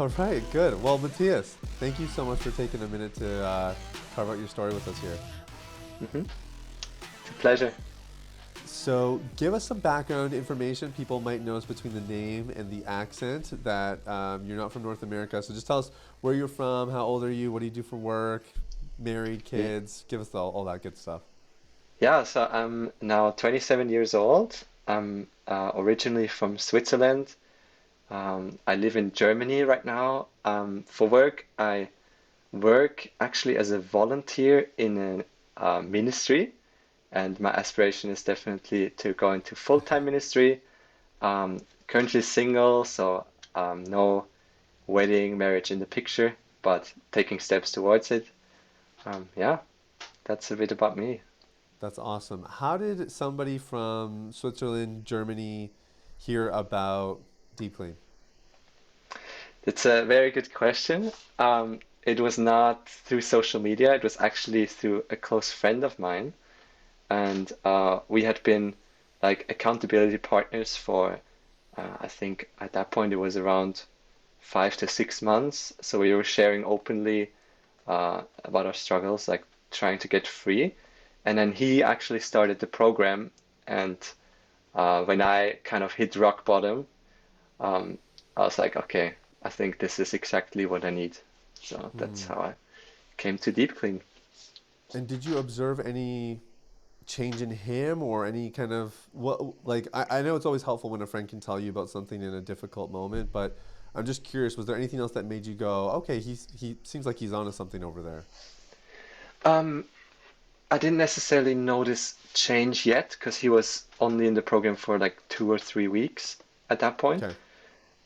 All right, good. Well, Matthias, thank you so much for taking a minute to carve out your story with us here. Hmm. It's a pleasure. So, give us some background information people might notice between the name and the accent that you're not from North America. So, just tell us where you're from, how old are you, what do you do for work, married, Yeah, kids. Give us all that good stuff. yeah. So I'm now 27 years old. I'm originally from Switzerland. I live in Germany right now. For work, I work actually as a volunteer in a ministry, and my aspiration is definitely to go into full-time ministry. Currently single, so no wedding, marriage in the picture, but taking steps towards it. Yeah, that's a bit about me. That's awesome. How did somebody from Switzerland, Germany hear about Deep Clean? It's a very good question. It was not through social media. It was actually through a close friend of mine, and we had been like accountability partners for I think at that point it was around 5 to 6 months. So we were sharing openly about our struggles, like trying to get free. And then he actually started the program, and when I kind of hit rock bottom, um, I was like, okay, I think this is exactly what I need. So that's Hmm. how I came to Deep Clean. And did you observe any change in him or any kind of what like I know it's always helpful when a friend can tell you about something in a difficult moment, but I'm just curious, was there anything else that made you go, okay, he seems like he's onto something over there? Um, I didn't necessarily notice change yet because he was only in the program for like 2 or 3 weeks at that point. Okay.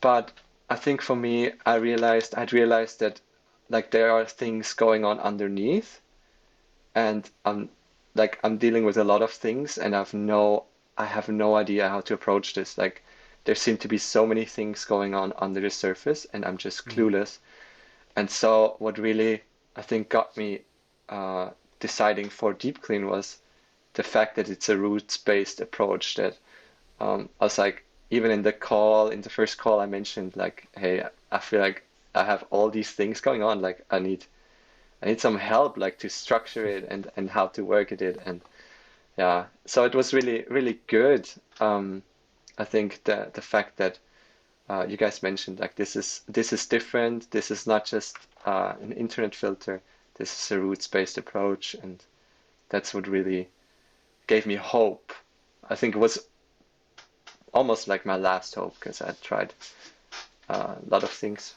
But I think for me, I'd realized that like there are things going on underneath, and I'm dealing with a lot of things, and I have no idea how to approach this. Like there seem to be so many things going on under the surface, and I'm just Hmm. clueless. And so what really I think got me uh, deciding for Deep Clean was the fact that it's a roots-based approach that I was like, even in the first call, I mentioned like, hey, I feel like I have all these things going on. Like, I need some help, like to structure it and how to work at it. And yeah, so it was really, really good. I think the fact that you guys mentioned like this is different. This is not just an internet filter. This is a roots-based approach, and that's what really gave me hope. I think it was almost like my last hope because I tried a lot of things.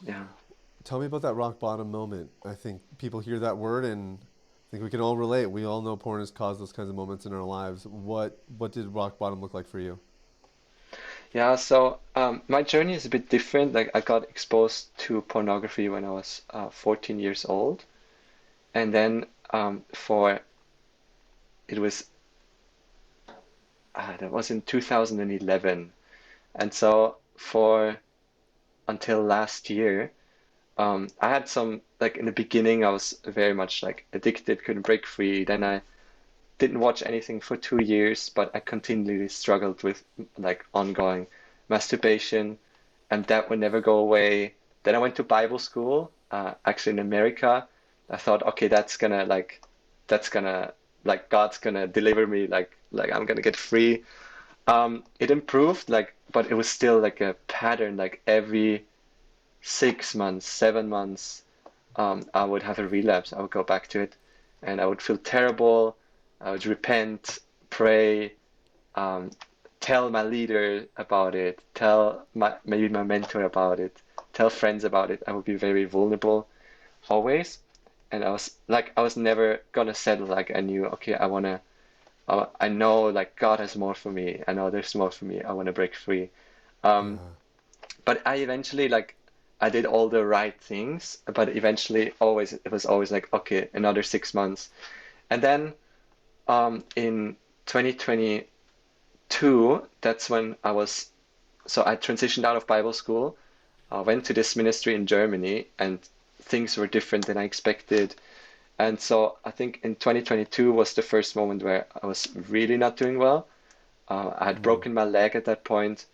Yeah. Tell me about that rock bottom moment. I think people hear that word and I think we can all relate. We all know porn has caused those kinds of moments in our lives. What did rock bottom look like for you? Yeah, so my journey is a bit different. Like I got exposed to pornography when I was 14 years old, and then for it was that was in 2011, and so for until last year, I had some like in the beginning I was very much like addicted, couldn't break free. Then I didn't watch anything for 2 years, but I continually struggled with like ongoing masturbation, and that would never go away. Then I went to Bible school, actually in America. I thought, okay, that's gonna, like, God's gonna deliver me, like I'm gonna get free. It improved, like, but it was still like a pattern, like every 6 months, 7 months, I would have a relapse. I would go back to it and I would feel terrible. I would repent, pray, um, tell my leader about it, tell maybe my mentor about it, tell friends about it. I would be very vulnerable always. And I was never gonna settle. Like I knew, okay, I know like God has more for me. I know there's more for me. I want to break free. Um, Yeah. but I eventually like I did all the right things, but eventually always it was always like okay, another 6 months, and then in 2022, that's when I transitioned out of Bible school. I went to this ministry in Germany, and things were different than I expected. And so I think in 2022 was the first moment where I was really not doing well. I had Hmm. broken my leg at that point.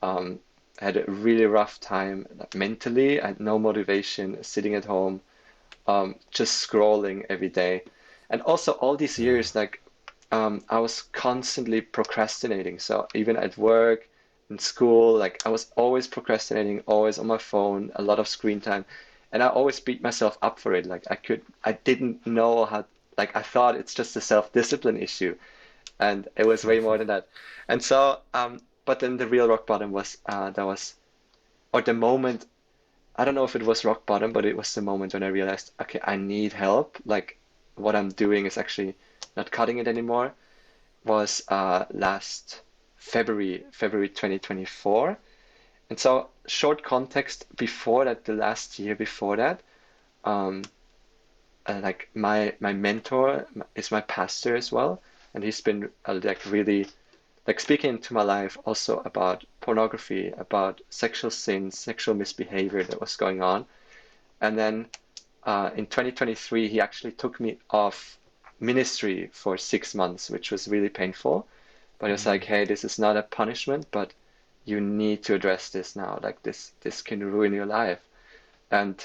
Um, I had a really rough time like, mentally. I had no motivation, sitting at home, just scrolling every day. And also all these Yeah. years, like I was constantly procrastinating. So even at work, in school, like I was always procrastinating, always on my phone, a lot of screen time. And I always beat myself up for it. I didn't know how, like I thought it's just a self-discipline issue. And it was way more than that. And so, but then the real rock bottom was, or the moment I don't know if it was rock bottom, but it was the moment when I realized, okay, I need help. Like what I'm doing is actually not cutting it anymore. Was last February 2024. And so, short context before that, the last year before that, um, like my mentor is my pastor as well, and he's been like really like speaking into my life also about pornography, about sexual sins, sexual misbehavior that was going on. And then in 2023, he actually took me off ministry for 6 months, which was really painful. But he was like, Mm. "Hey, this is not a punishment, but you need to address this now. Like this can ruin your life." And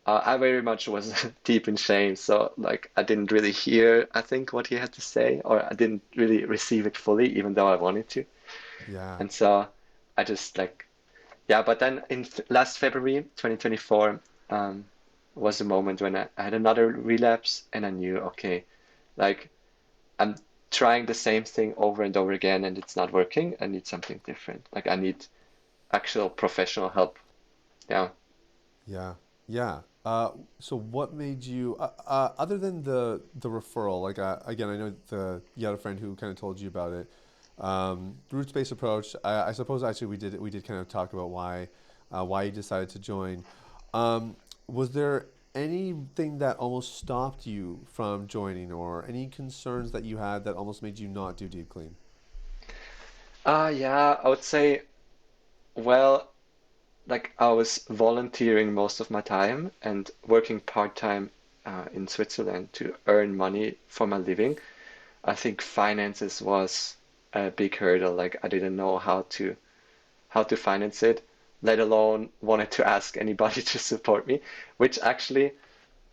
I very much was deep in shame, so like I didn't really hear, I think, what he had to say, or I didn't really receive it fully, even though I wanted to. Yeah. And so I just like yeah, but then in last February 2024 was a moment when I had another relapse and I knew, okay, like I'm trying the same thing over and over again and it's not working. I need something different. Like I need actual professional help. Yeah. Yeah, yeah. So what made you, other than the referral, like again, I know the you had a friend who kind of told you about it. Roots-based approach. I suppose actually we did kind of talk about why you decided to join. Was there anything that almost stopped you from joining, or any concerns that you had that almost made you not do deep clean? Yeah, I would say, well, like I was volunteering most of my time and working part-time in Switzerland to earn money for my living. I think finances was a big hurdle. Like I didn't know how to finance it, let alone wanted to ask anybody to support me, which actually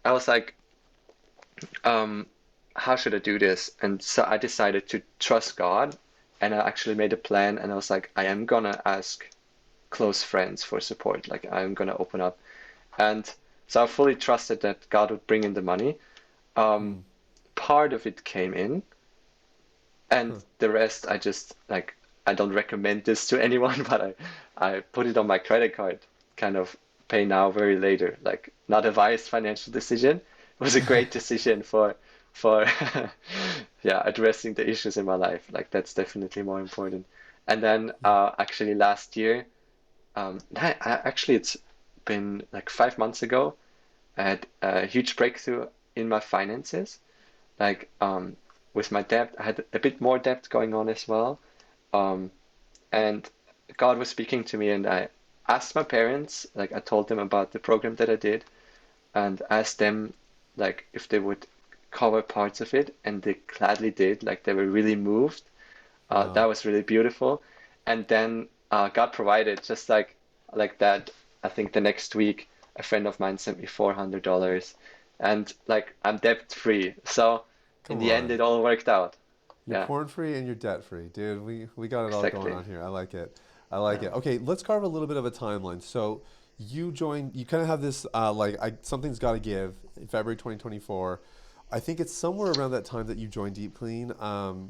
I was like, um, how should I do this? And so I decided to trust God and I actually made a plan and I was like, I am gonna ask close friends for support. Like I'm gonna open up. And so I fully trusted that God would bring in the money. Um, Hmm. Part of it came in, and Huh. the rest I just like I don't recommend this to anyone, but I put it on my credit card, kind of pay now, very later. Like not a wise financial decision. It was a great decision for yeah, addressing the issues in my life. Like that's definitely more important. And then Yeah. actually last year, actually it's been like 5 months ago, I had a huge breakthrough in my finances. Like with my debt, I had a bit more debt going on as well. Um, and God was speaking to me, and I asked my parents, like I told them about the program that I did, and asked them like if they would cover parts of it, and they gladly did. Like they were really moved. That Wow. was really beautiful. And then God provided just like that. I think the next week, a friend of mine sent me $400, and like I'm debt free. So in Come the end, on. it all worked out. You're Yeah, porn free and you're debt free, dude. We got it all going exactly. on here. I like it. I like Yeah. it. Okay, let's carve a little bit of a timeline. So you joined. You kind of have this something's got to give in February 2024. I think it's somewhere around that time that you joined Deep Clean.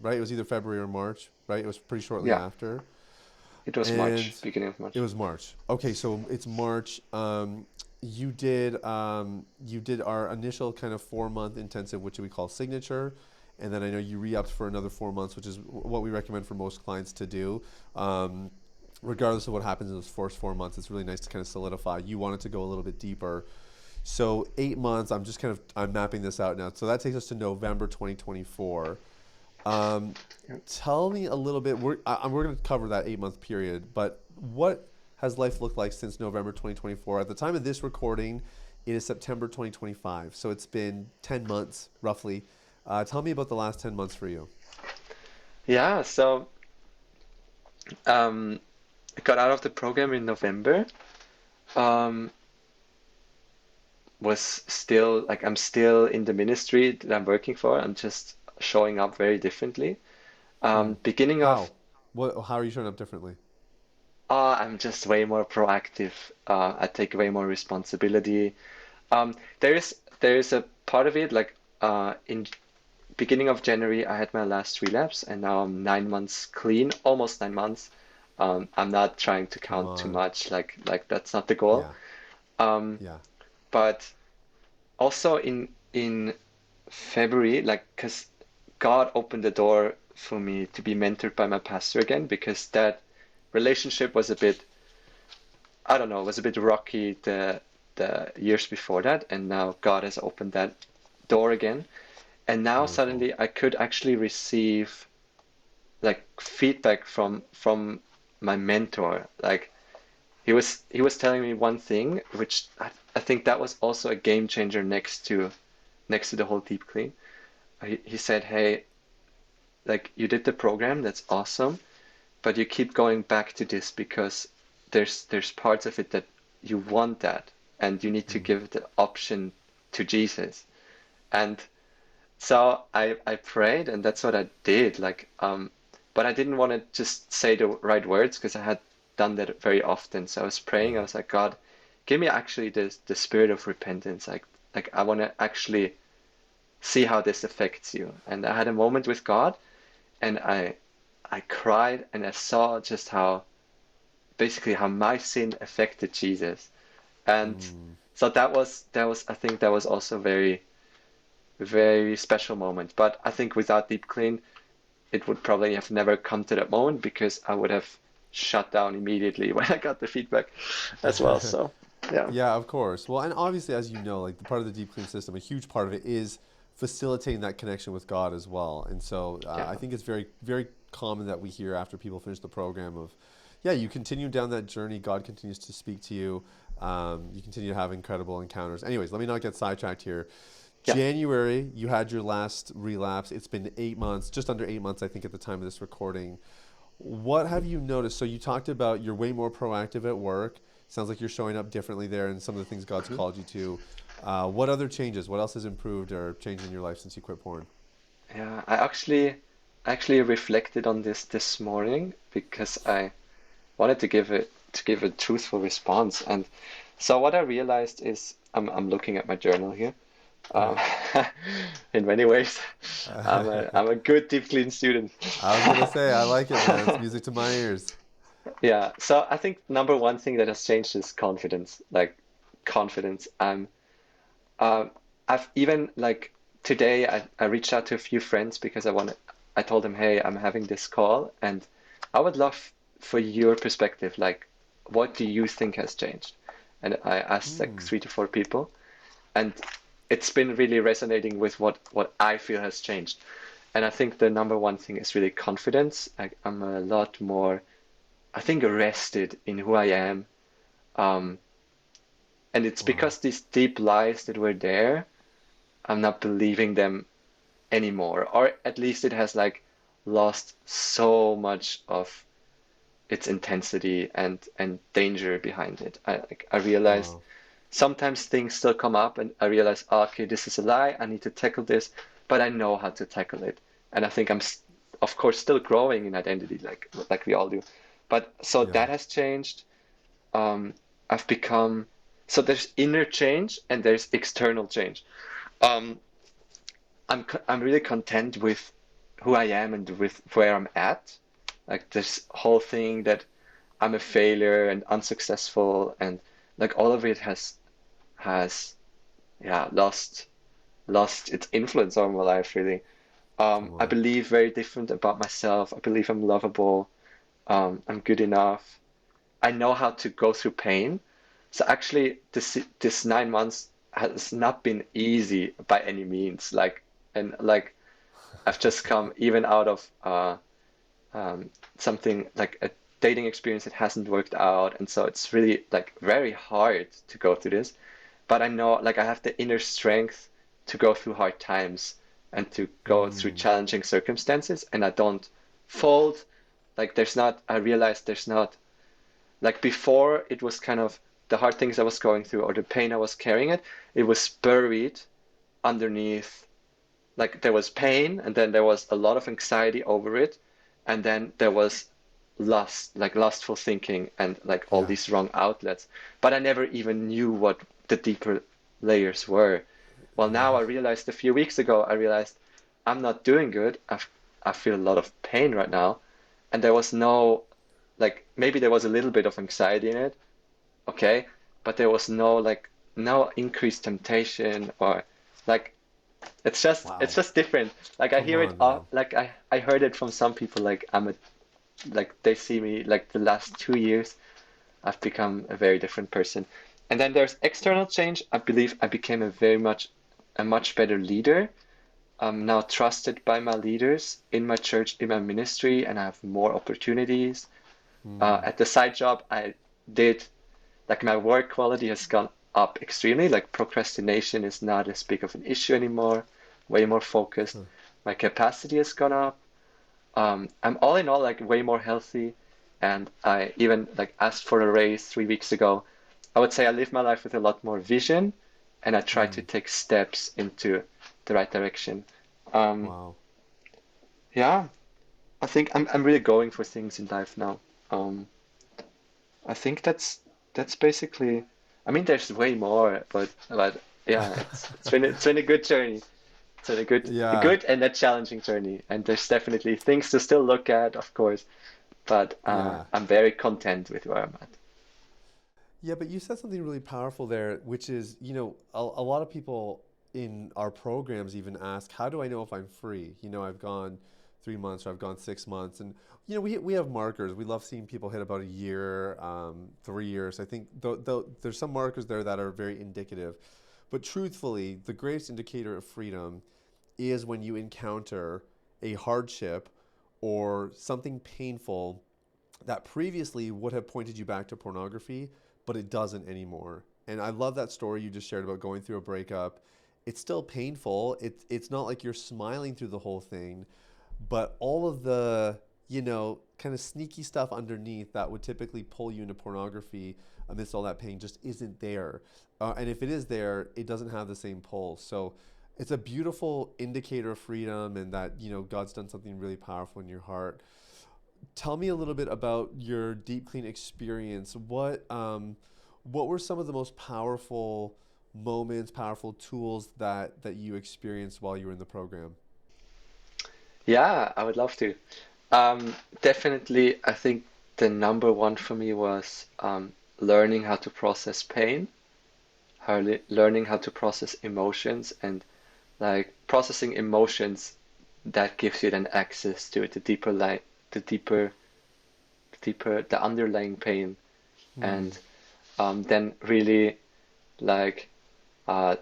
Right? It was either February or March. Right? It was pretty shortly Yeah, after, it was and March, beginning of it March. was March. Okay, so it's March. You did our initial kind of 4 month intensive, which we call signature, and then I know you re-upped for another 4 months, which is what we recommend for most clients to do. Um, Regardless of what happens in those first 4 months, it's really nice to kind of solidify. You wanted to go a little bit deeper, so 8 months. I'm mapping this out now. So that takes us to November 2024. Um, Yeah. Tell me a little bit. We're going to cover that 8 month period, but what has life looked like since November 2024? At the time of this recording, it is September 2025. So it's been 10 months roughly. Tell me about the last 10 months for you. Yeah. So um, got out of the program in November. Um, was still like I'm still in the ministry that I'm working for. I'm just showing up very differently. Mm. Beginning of How? What? How are you showing up differently? I'm just way more proactive. I take way more responsibility. There is a part of it like in beginning of January I had my last relapse and now I'm 9 months clean, almost 9 months. I'm not trying to Come count too on. much, like that's not the goal. Yeah. Um, Yeah. but also in February, like, because God opened the door for me to be mentored by my pastor again, because that relationship was a bit, I don't know, was a bit rocky the years before that, and now God has opened that door again. And now Beautiful. suddenly I could actually receive like feedback from my mentor. Like he was telling me one thing, which I think that was also a game changer next to the whole deep clean. He said, "Hey, like you did the program, that's awesome, but you keep going back to this because there's parts of it that you want that, and you need to Mm. give the option to Jesus." And so I prayed, and that's what I did. But I didn't want to just say the right words because I had done that very often. So I was praying. I Yeah. was like, God, give me actually the spirit of repentance. Like I want to actually see how this affects you. And I had a moment with God, and I cried, and I saw just how basically how my sin affected Jesus. And Mm. so that was I think that was also very very special moment. But I think without deep clean, it would probably have never come to that moment because I would have shut down immediately when I got the feedback as well. So yeah, Yeah, of course. Well, and obviously, as you know, like the part of the deep clean system, a huge part of it is facilitating that connection with God as well. And so I yeah. think it's very, very common that we hear after people finish the program of, yeah, you continue down that journey. God continues to speak to you. You continue to have incredible encounters. Anyways, let me not get sidetracked here. Yeah. January, you had your last relapse. It's been 8 months, just under 8 months, I think, at the time of this recording. What have you noticed? So you talked about you're way more proactive at work. Sounds like you're showing up differently there and some of the things God's Mhm. called you to. What other changes? What else has improved or changed in your life since you quit porn? Yeah, I actually reflected on this morning because I wanted to give a truthful response. And so what I realized is I'm looking at my journal here. Um, in many ways, I'm a good deep clean student. I was gonna say I like it, man. It's music to my ears. Yeah, so I think number one thing that has changed is confidence. Like confidence. Um, I've even like today I reached out to a few friends because I told them, hey, I'm having this call and I would love for your perspective. Like, what do you think has changed? And I asked like Hmm. 3 to 4 people, and it's been really resonating with what I feel has changed. And I think the number one thing is really confidence. I'm a lot more, I think, rested in who I am. Um, and it's Wow. because these deep lies that were there, I'm not believing them anymore. Or at least it has like lost so much of its intensity and danger behind it. I realized Wow. sometimes things still come up and I realize, oh, okay, this is a lie. I need to tackle this, but I know how to tackle it. And I think of course, still growing in identity, like we all do. But so Yeah. that has changed. Um, I've become so there's inner change and there's external change. Um, I'm really content with who I am and with where I'm at. Like this whole thing that I'm a failure and unsuccessful and like all of it has yeah lost its influence on my life really. Come I on. believe very different about myself. I believe I'm lovable. I'm good enough. I know how to go through pain. So actually, this 9 months has not been easy by any means. And like I've just come even out of something like a dating experience that hasn't worked out, and so it's really like very hard to go through this. But I know like I have the inner strength to go through hard times and to go through Hmm. challenging circumstances, and I don't fold. Like there's not. I realize there's not. Like before, it was kind of the hard things I was going through or the pain I was carrying it was buried underneath. Like there was pain, and then there was a lot of anxiety over it, and then there was lust, like lustful thinking, and like all Yeah. these wrong outlets. But I never even knew what the deeper layers were. Well, now Yeah. I realized a few weeks ago, I realized I'm not doing good. I feel a lot of pain right now, and there was no, like maybe there was a little bit of anxiety in it, okay, but there was no increased temptation or like it's Wow. just different. Like I Come hear it on, man. like I heard it from some people like like they see me like the last 2 years I've become a very different person. And then there's external change. I believe I became a much better leader. I'm now trusted by my leaders in my church, in my ministry, and I have more opportunities. Hmm. At the side job, I did like my work quality has gone up extremely. Like procrastination is not as big of an issue anymore, way more focused. Huh. My capacity has gone up. I'm all in all like way more healthy, and I even like asked for a raise 3 weeks ago. I would say I live my life with a lot more vision, and I try to Hmm. take steps into the right direction. Um, Wow. yeah, I think I'm really going for things in life now. Um, I think that's basically. I mean, there's way more, but yeah, it's been a good journey. It's been a Yeah. good and a challenging journey, and there's definitely things to still look at, of course. But Yeah. I'm very content with where I'm at. Yeah, but you said something really powerful there, which is, a lot of people in our programs even ask, how do I know if I'm free? I've gone 3 months or I've gone 6 months. And, we have markers. We love seeing people hit about a year, 3 years. I think there's some markers there that are very indicative. But truthfully, the greatest indicator of freedom is when you encounter a hardship or something painful that previously would have pointed you back to pornography, but it doesn't anymore. And I love that story you just shared about going through a breakup. It's still painful. It's not like you're smiling through the whole thing, but all of the, kind of sneaky stuff underneath that would typically pull you into pornography amidst all that pain just isn't there. And if it is there, it doesn't have the same pull. So it's a beautiful indicator of freedom and that, God's done something really powerful in your heart. Tell me a little bit about your deep clean experience. What were some of the most powerful moments, powerful tools that you experienced while you were in the program? Yeah, I would love to. Definitely, I think the number one for me was learning how to process pain, learning how to process emotions, and like processing emotions that gives you then access to the the underlying pain, Hmm. and then really like uh,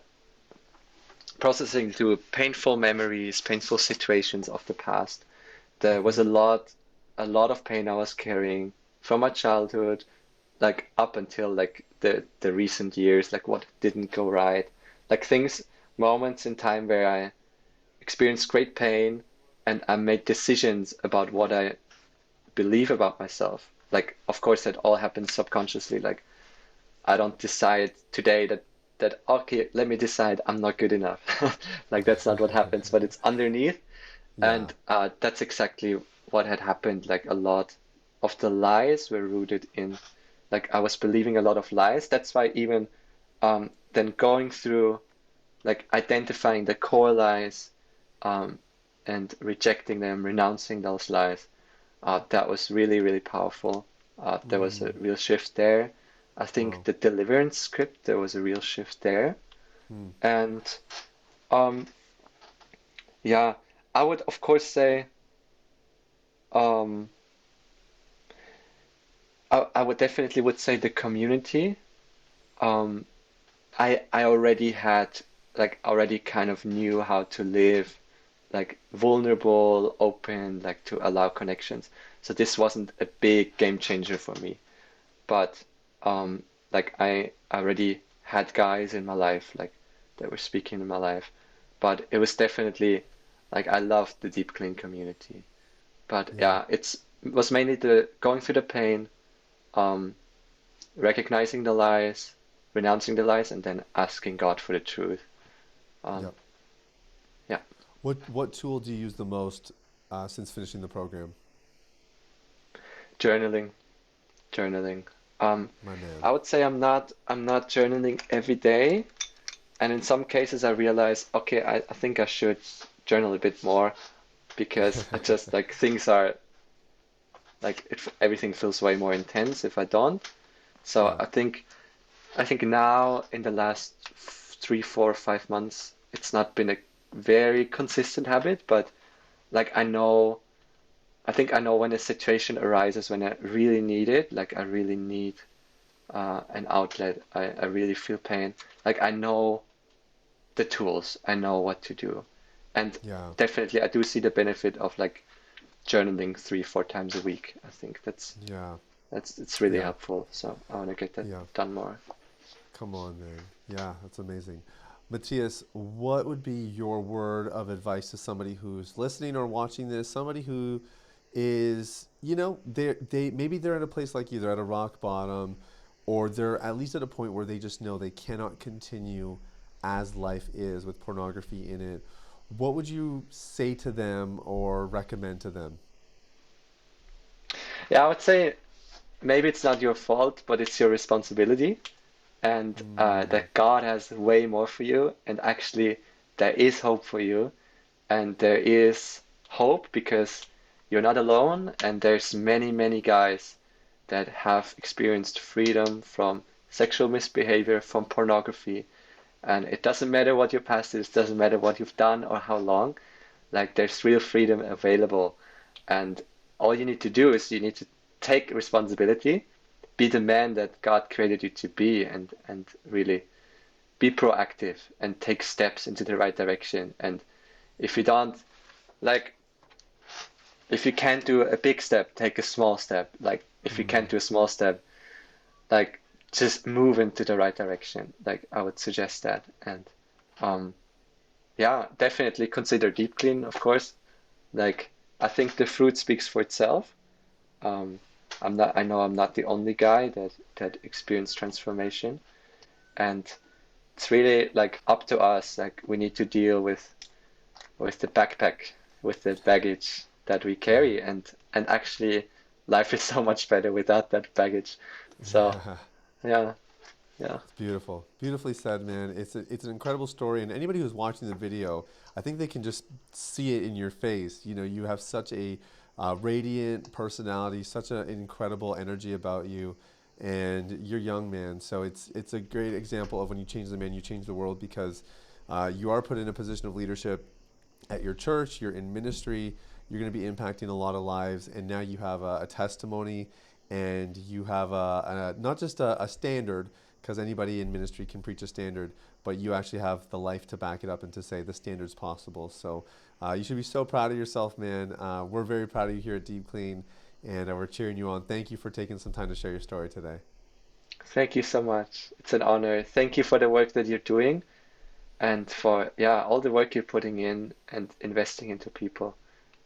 processing through painful memories, painful situations of the past. There was Hmm. a lot of pain I was carrying from my childhood, like up until like the recent years, like what didn't go right, like things, moments in time where I experienced great pain and I made decisions about what I believe about myself. Like, of course, that all happens subconsciously. Like, I don't decide today that okay, let me decide I'm not good enough. Like that's not what happens, but it's underneath, Yeah. and that's exactly what had happened. Like a lot of the lies were rooted in, like I was believing a lot of lies. That's why even then going through like identifying the core lies um, and rejecting them, renouncing those lies, that was really, really powerful. There was a Mm. real shift there. I think Wow. the deliverance script, there was a real shift there. Hmm. And um, yeah, I would of course say um, I would definitely would say the community. Um, I already had like already kind of knew how to live like vulnerable, open, like to allow connections. So this wasn't a big game changer for me. But um, like I already had guys in my life like that were speaking in my life, but it was definitely like I loved the deep clean community. But Yeah. yeah, it was mainly the going through the pain, recognizing the lies, renouncing the lies, and then asking God for the truth. Um, Yep. yeah, What tool do you use the most since finishing the program? journaling, journaling. Um, My man. I would say I'm not journaling every day, and in some cases I realize, okay, I think I should journal a bit more because I just like things are like everything feels way more intense if I don't. So Yeah. I think now in the last 3, 4, 5 months, it's not been a very consistent habit, but like I think I know when a situation arises when I really need it, like I really need an outlet, I really feel pain. Like I know the tools, I know what to do. And Yeah. definitely I do see the benefit of like journaling 3, 4 times a week. I think Yeah. that's it's really Yeah. helpful. So I want to get that Yeah. done more. Come on, man. Yeah, that's amazing. Matthias, what would be your word of advice to somebody who's listening or watching this? Somebody who is, they maybe they're at a place like you, they're at a rock bottom, or they're at least at a point where they just know they cannot continue as life is with pornography in it. What would you say to them or recommend to them? Yeah, I would say maybe it's not your fault, but it's your responsibility, and Mm, that God has way more for you, and actually there is hope for you, and there is hope because you're not alone, and there's many, many guys that have experienced freedom from sexual misbehavior, from pornography, and it doesn't matter what your past is, doesn't matter what you've done or how long, like there's real freedom available, and all you need to do is you need to take responsibility, be the man that God created you to be, and really be proactive and take steps into the right direction. And if you don't, like, if you can't do a big step, take a small step. Like, if you mm, can't do a small step, like, just move into the right direction. Like, I would suggest that. And um, yeah, definitely consider deep clean, of course. Like, I think the fruit speaks for itself. Um, I know I'm not the only guy that experienced transformation, and it's really like up to us. Like we need to deal with the backpack, with the baggage that we yeah. carry, and actually, life is so much better without that baggage. So Yeah. yeah, yeah, It's beautiful. Beautifully said, man. It's an incredible story, and anybody who's watching the video, I think they can just see it in your face. You have such a radiant personality, such an incredible energy about you, and you're young, man. So it's a great example of when you change the man, you change the world because you are put in a position of leadership at your church, you're in ministry, you're going to be impacting a lot of lives, and now you have a testimony and you have not just a standard, because anybody in ministry can preach a standard, but you actually have the life to back it up and to say the standard's possible. So you should be so proud of yourself, man. We're very proud of you here at Deep Clean, and we're cheering you on. Thank you for taking some time to share your story today. thank you so much. It's an honor. Thank you for the work that you're doing and for yeah all the work you're putting in and investing into people.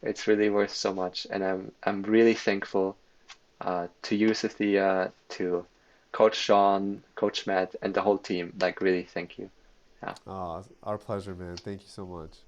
It's really worth so much, and I'm really thankful to you, Cynthia, to Coach Sean, Coach Matt, and the whole team. Like, really, thank you. Yeah. Our pleasure, man. Thank you so much.